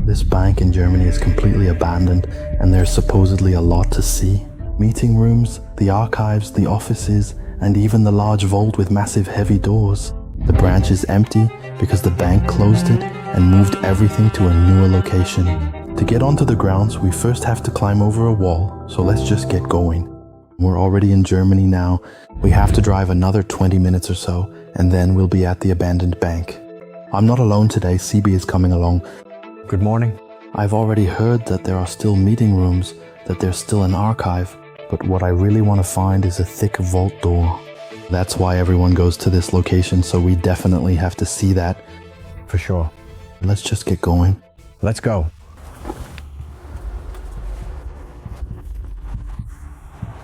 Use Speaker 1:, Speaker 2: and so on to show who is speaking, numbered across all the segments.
Speaker 1: This bank in Germany is completely abandoned and there's supposedly a lot to see. Meeting rooms, the archives, the offices, and even the large vault with massive heavy doors. The branch is empty because the bank closed it and moved everything to a newer location. To get onto the grounds, we first have to climb over a wall, so let's just get going. We're already in Germany now. We have to drive another 20 minutes or so, and then we'll be at the abandoned bank. I'm not alone today, CB is coming along.
Speaker 2: Good morning.
Speaker 1: I've already heard that there are still meeting rooms, that there's still an archive, but what I really want to find is a thick vault door. That's why everyone goes to this location, so we definitely have to see that.
Speaker 2: For sure.
Speaker 1: Let's just get going.
Speaker 2: Let's go.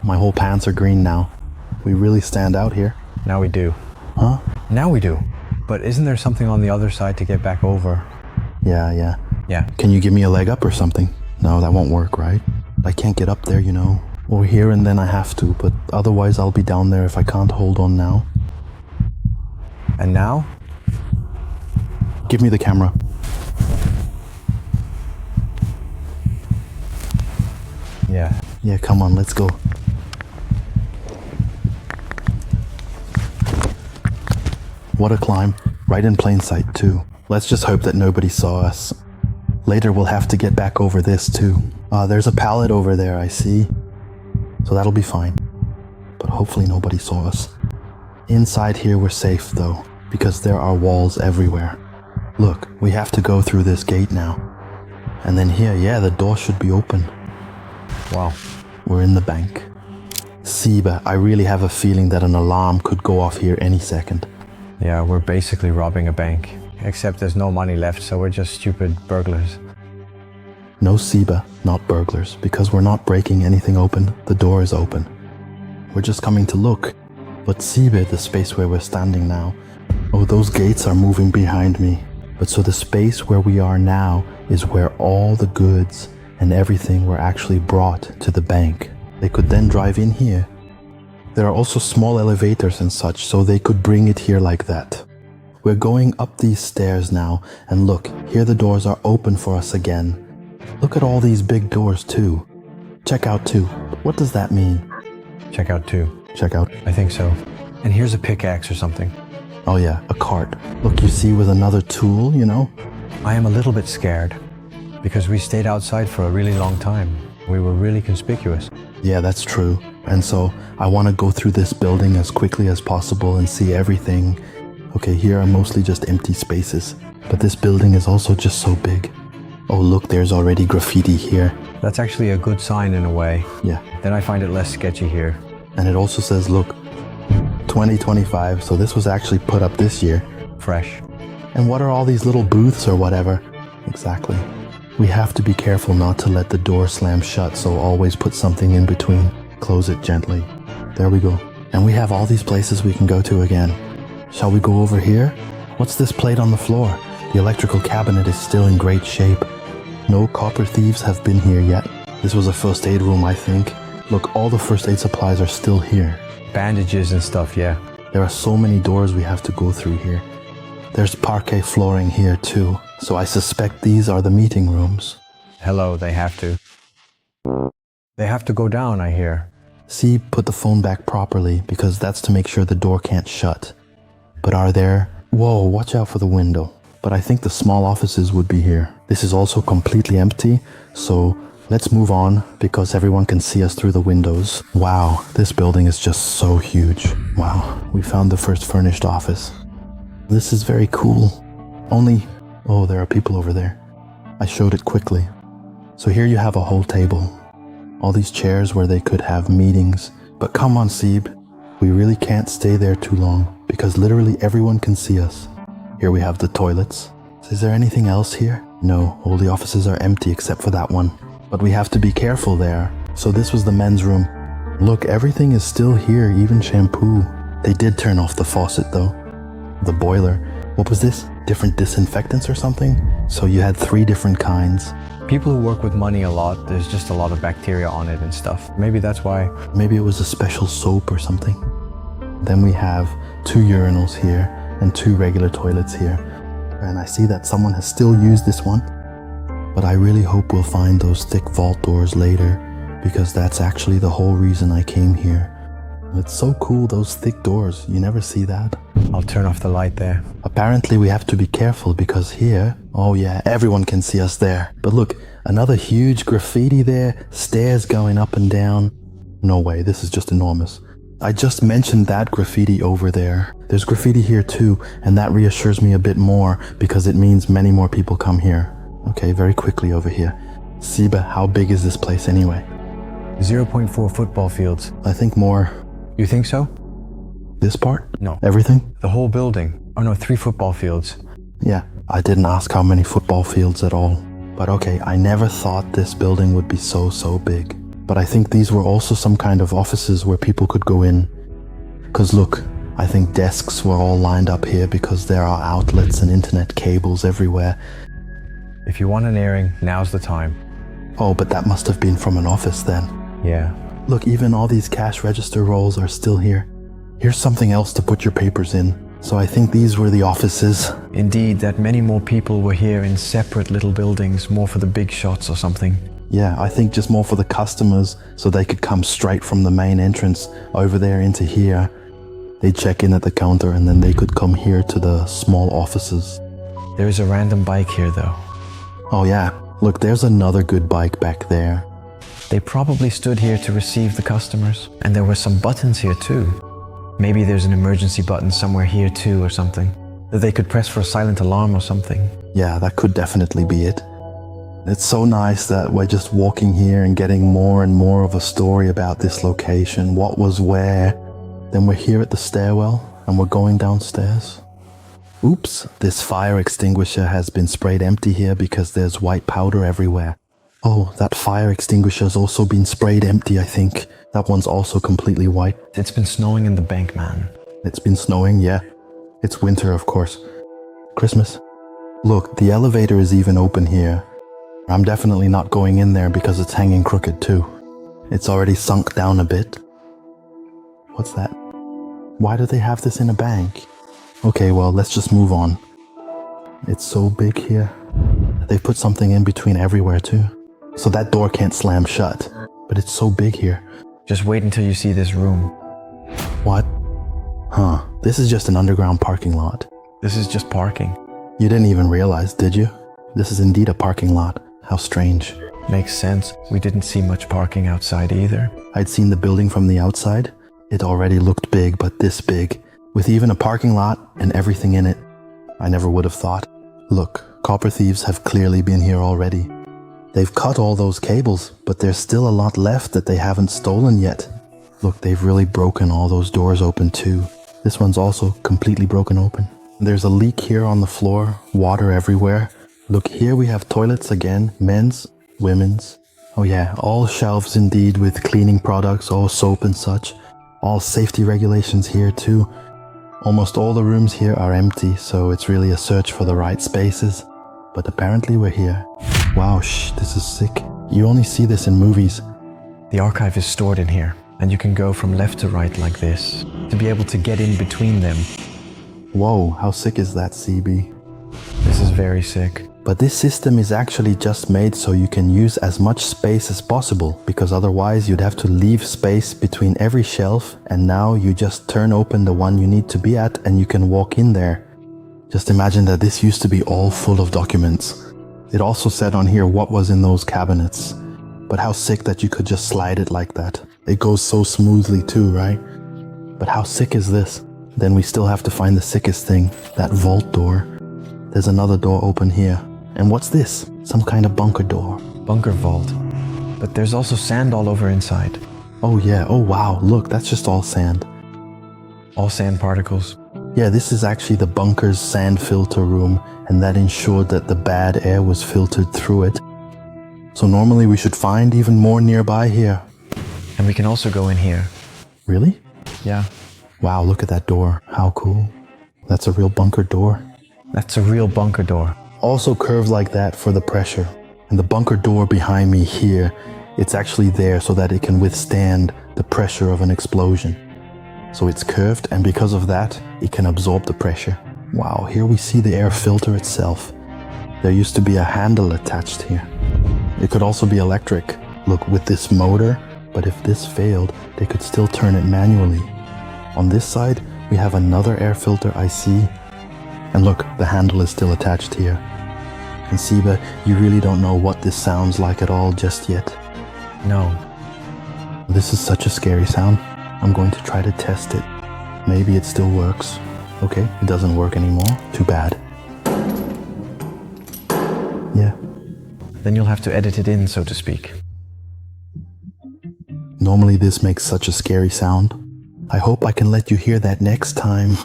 Speaker 1: My whole pants are green now. We really stand out here.
Speaker 2: Now we do.
Speaker 1: Huh?
Speaker 2: Now we do. But isn't there something on the other side to get back over?
Speaker 1: Yeah.
Speaker 2: Yeah.
Speaker 1: Can you give me a leg up or something? No, that won't work, right? I can't get up there, you know. Or here and then I have to, but otherwise I'll be down there if I can't hold on now.
Speaker 2: And now?
Speaker 1: Give me the camera. Yeah, come on, let's go. What a climb. Right in plain sight, too. Let's just hope that nobody saw us. Later we'll have to get back over this, too. There's a pallet over there, I see. So that'll be fine. But hopefully nobody saw us. Inside here we're safe, though, because there are walls everywhere. Look, we have to go through this gate now. And then here, yeah, the door should be open.
Speaker 2: Wow.
Speaker 1: We're in the bank. Siebe, I really have a feeling that an alarm could go off here any second.
Speaker 2: Yeah, we're basically robbing a bank. Except there's no money left, so we're just stupid burglars.
Speaker 1: No, Siebe, not burglars, because we're not breaking anything open. The door is open. We're just coming to look. But Siebe, the space where we're standing now. Oh, those gates are moving behind me. But so the space where we are now is where all the goods and everything were actually brought to the bank. They could then drive in here. There are also small elevators and such, so they could bring it here like that. We're going up these stairs now, and look, here the doors are open for us again. Look at all these big doors too. Check out 2. What does that mean?
Speaker 2: Check out 2.
Speaker 1: Check out.
Speaker 2: I think so. And here's a pickaxe or something.
Speaker 1: Oh yeah, a cart. Look, you see, with another tool, you know?
Speaker 2: I am a little bit scared. Because we stayed outside for a really long time. We were really conspicuous.
Speaker 1: Yeah, that's true. And so I want to go through this building as quickly as possible and see everything. Okay, here are mostly just empty spaces. But this building is also just so big. Oh, look, there's already graffiti here.
Speaker 2: That's actually a good sign in a way.
Speaker 1: Yeah.
Speaker 2: Then I find it less sketchy here.
Speaker 1: And it also says, look, 2025. So this was actually put up this year.
Speaker 2: Fresh.
Speaker 1: And what are all these little booths or whatever? Exactly. We have to be careful not to let the door slam shut, so always put something in between. Close it gently. There we go. And we have all these places we can go to again. Shall we go over here? What's this plate on the floor? The electrical cabinet is still in great shape. No copper thieves have been here yet. This was a first aid room, I think. Look, all the first aid supplies are still here.
Speaker 2: Bandages and stuff, yeah.
Speaker 1: There are so many doors we have to go through here. There's parquet flooring here too, so I suspect these are the meeting rooms.
Speaker 2: Hello, they have to. They have to go down, I hear.
Speaker 1: See, put the phone back properly, because that's to make sure the door can't shut. But are there... Whoa, watch out for the window. But I think the small offices would be here. This is also completely empty, so let's move on, because everyone can see us through the windows. Wow, this building is just so huge. Wow, we found the first furnished office. This is very cool. Only... Oh, there are people over there. I showed it quickly. So here you have a whole table. All these chairs where they could have meetings. But come on, Siebe. We really can't stay there too long, because literally everyone can see us. Here we have the toilets. Is there anything else here? No, all the offices are empty except for that one. But we have to be careful there. So this was the men's room. Look, everything is still here, even shampoo. They did turn off the faucet though. The boiler. What was this? Different disinfectants or something? So you had 3 different kinds.
Speaker 2: People who work with money a lot, there's just a lot of bacteria on it and stuff. Maybe that's why.
Speaker 1: Maybe it was a special soap or something. Then we have 2 urinals here and 2 regular toilets here. And I see that someone has still used this one. But But I really hope we'll find those thick vault doors later, because that's actually the whole reason I came here. It's so cool, those thick doors. You never see that.
Speaker 2: I'll turn off the light there.
Speaker 1: Apparently we have to be careful because here, oh yeah, everyone can see us there. But look, another huge graffiti there, stairs going up and down. No way, this is just enormous. I just mentioned that graffiti over there. There's graffiti here too, and that reassures me a bit more because it means many more people come here. Okay, very quickly over here. Siba, how big is this place anyway?
Speaker 2: 0.4 football fields.
Speaker 1: I think more.
Speaker 2: You think so?
Speaker 1: This part?
Speaker 2: No.
Speaker 1: Everything?
Speaker 2: The whole building. Oh no, 3 football fields.
Speaker 1: Yeah, I didn't ask how many football fields at all. But okay, I never thought this building would be so big. But I think these were also some kind of offices where people could go in. Cause look, I think desks were all lined up here because there are outlets and internet cables everywhere.
Speaker 2: If you want an airing, now's the time.
Speaker 1: Oh, but that must have been from an office then.
Speaker 2: Yeah.
Speaker 1: Look, even all these cash register rolls are still here. Here's something else to put your papers in. So I think these were the offices.
Speaker 2: Indeed, that many more people were here in separate little buildings, more for the big shots or something.
Speaker 1: Yeah, I think just more for the customers so they could come straight from the main entrance over there into here. They'd check in at the counter and then they could come here to the small offices.
Speaker 2: There is a random bike here though.
Speaker 1: Oh yeah, look, there's another good bike back there.
Speaker 2: They probably stood here to receive the customers. And there were some buttons here too. Maybe there's an emergency button somewhere here too or something. That they could press for a silent alarm or something.
Speaker 1: Yeah, that could definitely be it. It's so nice that we're just walking here and getting more and more of a story about this location, what was where. Then we're here at the stairwell and we're going downstairs. Oops, this fire extinguisher has been sprayed empty here because there's white powder everywhere. Oh, that fire extinguisher's also been sprayed empty, I think. That one's also completely white.
Speaker 2: It's been snowing in the bank, man.
Speaker 1: It's been snowing, yeah. It's winter, of course. Christmas. Look, the elevator is even open here. I'm definitely not going in there because it's hanging crooked too. It's already sunk down a bit. What's that? Why do they have this in a bank? Okay, well, let's just move on. It's so big here. They put something in between everywhere too. So that door can't slam shut. But it's so big here.
Speaker 2: Just wait until you see this room.
Speaker 1: What? Huh, this is just an underground parking lot.
Speaker 2: This is just parking.
Speaker 1: You didn't even realize, did you? This is indeed a parking lot. How strange.
Speaker 2: Makes sense. We didn't see much parking outside either.
Speaker 1: I'd seen the building from the outside. It already looked big, but this big, with even a parking lot and everything in it. I never would have thought. Look, copper thieves have clearly been here already. They've cut all those cables, but there's still a lot left that they haven't stolen yet. Look, they've really broken all those doors open too. This one's also completely broken open. There's a leak here on the floor, water everywhere. Look, here we have toilets again, men's, women's. Oh yeah, all shelves indeed with cleaning products, all soap and such. All safety regulations here too. Almost all the rooms here are empty, so it's really a search for the right spaces. But apparently we're here. Wow, this is sick. You only see this in movies.
Speaker 2: The archive is stored in here, and you can go from left to right like this, to be able to get in between them.
Speaker 1: Whoa, how sick is that, CB?
Speaker 2: This is very sick.
Speaker 1: But this system is actually just made so you can use as much space as possible, because otherwise you'd have to leave space between every shelf, and now you just turn open the one you need to be at and you can walk in there. Just imagine that this used to be all full of documents. It also said on here what was in those cabinets. But how sick that you could just slide it like that. It goes so smoothly too, right? But how sick is this? Then we still have to find the sickest thing, that vault door. There's another door open here. And what's this? Some kind of bunker door.
Speaker 2: Bunker vault. But there's also sand all over inside.
Speaker 1: Oh yeah, oh wow, look, that's just all sand.
Speaker 2: All sand particles.
Speaker 1: Yeah, this is actually the bunker's sand filter room, and that ensured that the bad air was filtered through it. So normally we should find even more nearby here.
Speaker 2: And we can also go in here.
Speaker 1: Really?
Speaker 2: Yeah.
Speaker 1: Wow, look at that door. How cool. That's a real bunker door.
Speaker 2: That's a real bunker door.
Speaker 1: Also curved like that for the pressure. And the bunker door behind me here, it's actually there so that it can withstand the pressure of an explosion. So it's curved, and because of that, it can absorb the pressure. Wow, here we see the air filter itself. There used to be a handle attached here. It could also be electric. Look, with this motor, but if this failed, they could still turn it manually. On this side, we have another air filter I see. And look, the handle is still attached here. And Siba, you really don't know what this sounds like at all just yet.
Speaker 2: No.
Speaker 1: This is such a scary sound. I'm going to try to test it. Maybe it still works. Okay, it doesn't work anymore. Too bad. Yeah.
Speaker 2: Then you'll have to edit it in, so to speak.
Speaker 1: Normally this makes such a scary sound. I hope I can let you hear that next time.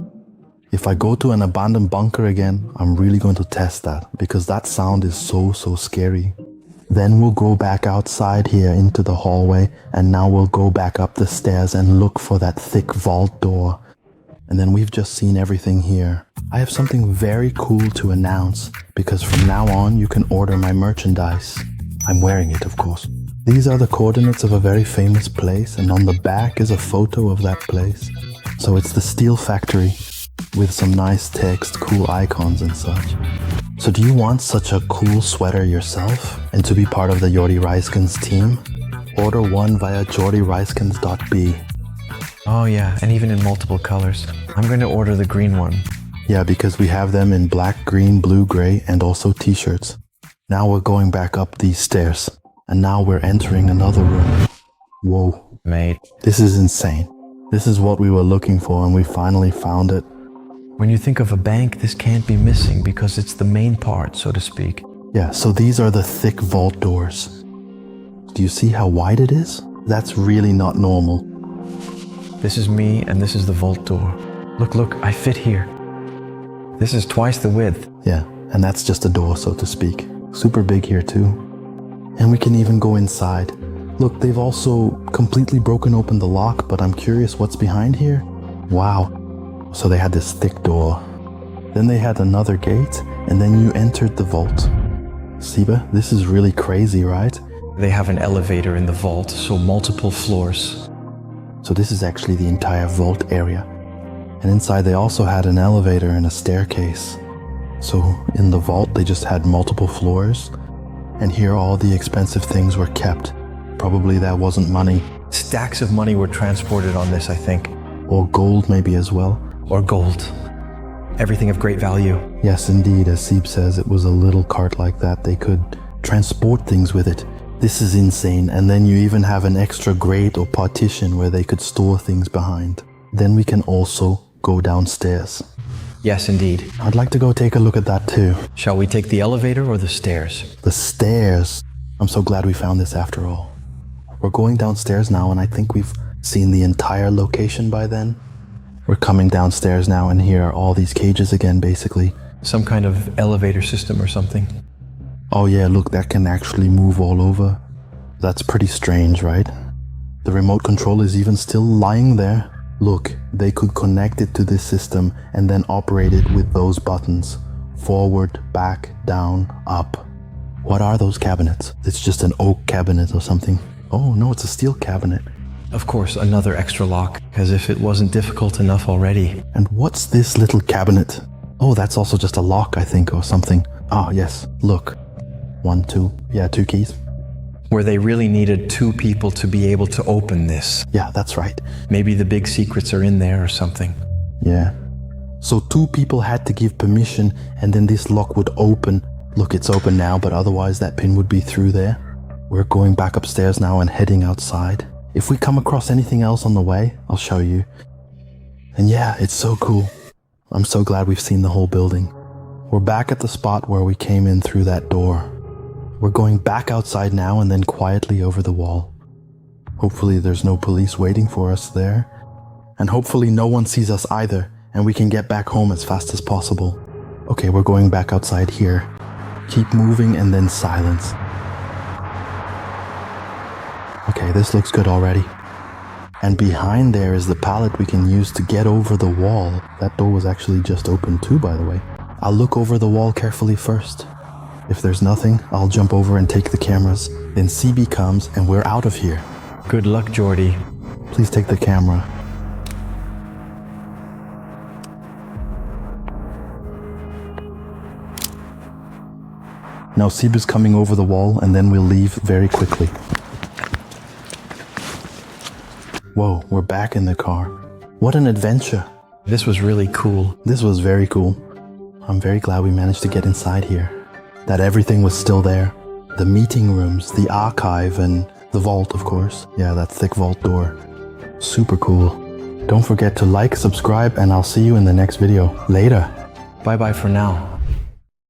Speaker 1: If I go to an abandoned bunker again, I'm really going to test that because that sound is so scary. Then we'll go back outside here into the hallway, and now we'll go back up the stairs and look for that thick vault door. And then we've just seen everything here. I have something very cool to announce because from now on you can order my merchandise. I'm wearing it, of course. These are the coordinates of a very famous place, and on the back is a photo of that place. So it's the Steel Factory with some nice text, cool icons and such. So do you want such a cool sweater yourself and to be part of the Jordi Reiskens team? Order one via jordireiskens.be.
Speaker 2: Oh yeah, and even in multiple colors. I'm going to order the green one.
Speaker 1: Yeah, because we have them in black, green, blue, gray, and also t-shirts. Now we're going back up these stairs. And now we're entering another room. Whoa.
Speaker 2: Mate.
Speaker 1: This is insane. This is what we were looking for and we finally found it.
Speaker 2: When you think of a bank, this can't be missing because it's the main part, so to speak.
Speaker 1: Yeah, so these are the thick vault doors. Do you see how wide it is? That's really not normal.
Speaker 2: This is me and this is the vault door. Look, I fit here. This is twice the width.
Speaker 1: Yeah, and that's just a door, so to speak. Super big here too. And we can even go inside. Look, they've also completely broken open the lock, but I'm curious what's behind here. Wow. So they had this thick door. Then they had another gate, and then you entered the vault. Siba, this is really crazy, right?
Speaker 2: They have an elevator in the vault, so multiple floors.
Speaker 1: So this is actually the entire vault area. And inside they also had an elevator and a staircase. So in the vault they just had multiple floors. And here all the expensive things were kept. Probably that wasn't money.
Speaker 2: Stacks of money were transported on this, I think.
Speaker 1: Or gold maybe as well.
Speaker 2: Or gold. Everything of great value.
Speaker 1: Yes, indeed, as Sieb says, it was a little cart like that. They could transport things with it. This is insane. And then you even have an extra grate or partition where they could store things behind. Then we can also go downstairs.
Speaker 2: Yes, indeed.
Speaker 1: I'd like to go take a look at that too.
Speaker 2: Shall we take the elevator or the stairs?
Speaker 1: The stairs. I'm so glad we found this after all. We're going downstairs now, and I think we've seen the entire location by then. We're coming downstairs now, and here are all these cages again, basically.
Speaker 2: Some kind of elevator system or something.
Speaker 1: Oh yeah, look, that can actually move all over. That's pretty strange, right? The remote control is even still lying there. Look, they could connect it to this system and then operate it with those buttons. Forward, back, down, up. What are those cabinets? It's just an oak cabinet or something. Oh no, it's a steel cabinet.
Speaker 2: Of course, another extra lock, as if it wasn't difficult enough already.
Speaker 1: And what's this little cabinet? Oh, that's also just a lock, I think, or something. Ah, yes, look. 1, 2, yeah, 2 keys.
Speaker 2: Where they really needed 2 people to be able to open this.
Speaker 1: Yeah, that's right.
Speaker 2: Maybe the big secrets are in there or something.
Speaker 1: Yeah. So 2 people had to give permission, and then this lock would open. Look, it's open now, but otherwise that pin would be through there. We're going back upstairs now and heading outside. If we come across anything else on the way, I'll show you. And yeah, it's so cool. I'm so glad we've seen the whole building. We're back at the spot where we came in through that door. We're going back outside now and then quietly over the wall. Hopefully there's no police waiting for us there. And hopefully no one sees us either, and we can get back home as fast as possible. Okay, we're going back outside here. Keep moving and then silence. Okay, this looks good already. And behind there is the pallet we can use to get over the wall. That door was actually just opened too, by the way. I'll look over the wall carefully first. If there's nothing, I'll jump over and take the cameras. Then CB comes and we're out of here.
Speaker 2: Good luck, Jordi.
Speaker 1: Please take the camera. Now Sib is coming over the wall and then we'll leave very quickly. Whoa, we're back in the car. What an adventure.
Speaker 2: This was really cool.
Speaker 1: This was very cool. I'm very glad we managed to get inside here. That everything was still there. The meeting rooms, the archive, and the vault, of course. Yeah, that thick vault door. Super cool. Don't forget to like, subscribe, and I'll see you in the next video. Later.
Speaker 2: Bye bye for now.